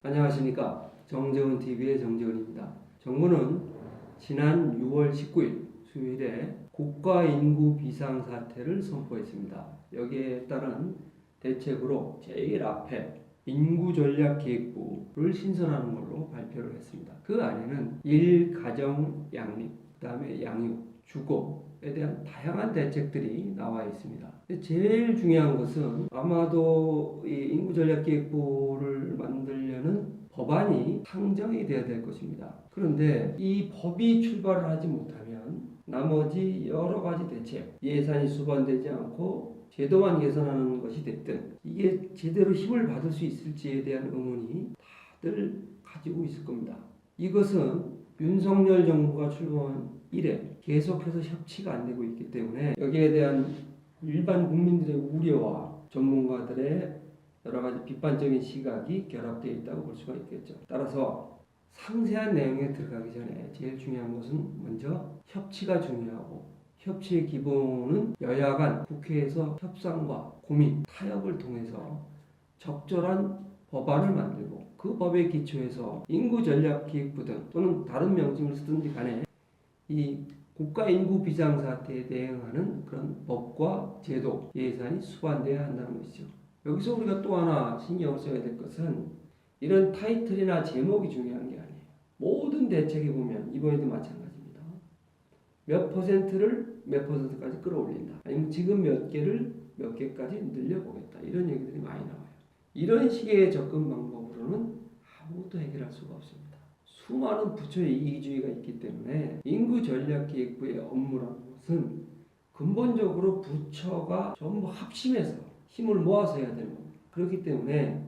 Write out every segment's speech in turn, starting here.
안녕하십니까. 정재훈TV의 정재훈입니다. 정부는 지난 6월 19일 수요일에 국가인구 비상사태를 선포했습니다. 여기에 따른 대책으로 제일 앞에 인구전략기획부를 신설하는 걸로 발표를 했습니다. 그 안에는 일가정 양립, 그 다음에 양육, 주거에 대한 다양한 대책들이 나와 있습니다. 제일 중요한 것은 아마도 이 인구전략기획부를 만들려는 법안이 상정이 되어야 될 것입니다. 그런데 이 법이 출발을 하지 못하면 나머지 여러 가지 대책, 예산이 수반되지 않고 제도만 개선하는 것이 됐든 이게 제대로 힘을 받을 수 있을지에 대한 의문이 다들 가지고 있을 겁니다. 이것은 윤석열 정부가 출범한 이래 계속해서 협치가 안 되고 있기 때문에 여기에 대한 일반 국민들의 우려와 전문가들의 여러 가지 비판적인 시각이 결합되어 있다고 볼 수가 있겠죠. 따라서 상세한 내용에 들어가기 전에 제일 중요한 것은 먼저 협치가 중요하고 협치의 기본은 여야 간 국회에서 협상과 고민, 타협을 통해서 적절한 법안을 만들고 그 법에 기초해서 인구전략기획부 등 또는 다른 명칭을 쓰든지 간에 이 국가인구 비상사태에 대응하는 그런 법과 제도, 예산이 수반되어야 한다는 것이죠. 여기서 우리가 또 하나 신경을 써야 될 것은 이런 타이틀이나 제목이 중요한 게 아니에요. 모든 대책에 보면 이번에도 마찬가지입니다. 몇 퍼센트를 몇 퍼센트까지 끌어올린다. 아니면 지금 몇 개를 몇 개까지 늘려보겠다. 이런 얘기들이 많이 나와요. 이런 식의 접근 방법으로는 아무것도 해결할 수가 없습니다. 수많은 부처의 이기주의가 있기 때문에 인구전략기획부의 업무라는 것은 근본적으로 부처가 전부 합심해서 힘을 모아서 해야 되는 겁니다. 그렇기 때문에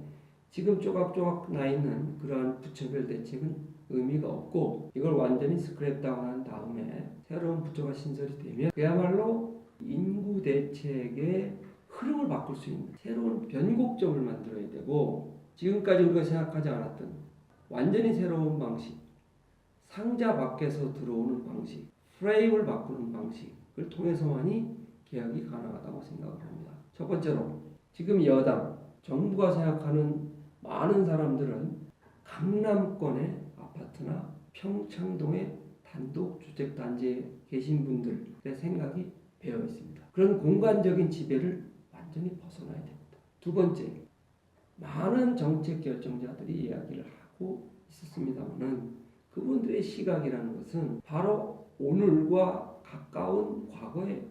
지금 조각조각 나 있는 그러한 부처별 대책은 의미가 없고 이걸 완전히 스크랩다운한 다음에 새로운 부처가 신설이 되면 그야말로 인구 대책의 흐름을 바꿀 수 있는 새로운 변곡점을 만들어야 되고 지금까지 우리가 생각하지 않았던 완전히 새로운 방식, 상자 밖에서 들어오는 방식, 프레임을 바꾸는 방식을 통해서만이 개혁이 가능하다고 생각을 합니다. 첫 번째로 지금 여당, 정부가 생각하는 많은 사람들은 강남권의 아파트나 평창동의 단독주택단지에 계신 분들의 생각이 배어 있습니다. 그런 공간적인 지배를 완전히 벗어나야 됩니다. 두 번째, 많은 정책 결정자들이 이야기를 하고 있었습니다만은 그분들의 시각이라는 것은 바로 오늘과 가까운 과거에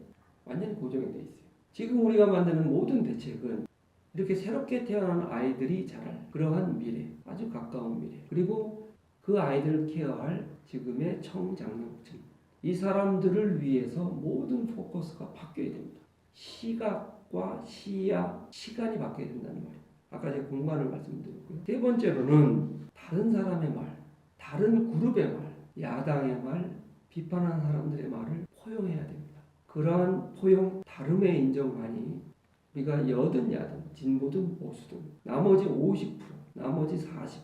완전히 고정이 되어 있어요. 지금 우리가 만드는 모든 대책은 이렇게 새롭게 태어난 아이들이 자랄 그러한 미래, 아주 가까운 미래, 그리고 그 아이들을 케어할 지금의 청장년층, 이 사람들을 위해서 모든 포커스가 바뀌어야 됩니다. 시각과 시야, 시간이 바뀌어야 된다는 말이에요. 아까 제가 공간을 말씀드렸고요. 세 번째로는 다른 사람의 말, 다른 그룹의 말, 야당의 말, 비판하는 사람들의 말을 포용해야 됩니다. 그러한 포용, 다름의 인정만이 우리가 여든 야든, 진보든 보수든 나머지 50%, 나머지 40%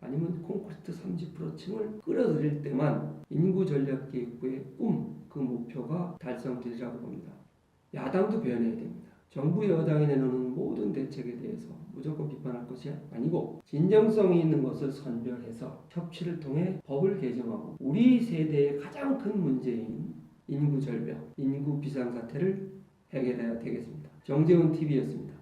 아니면 콘크리트 30%층을 끌어들일 때만 인구전략기획부의 꿈, 그 목표가 달성되리라고 봅니다. 야당도 변해야 됩니다. 정부 여당이 내놓는 모든 대책에 대해서 무조건 비판할 것이 아니고 진정성이 있는 것을 선별해서 협치를 통해 법을 개정하고 우리 세대의 가장 큰 문제인 인구 절벽, 인구 비상사태를 해결해야 되겠습니다. 정재훈TV였습니다.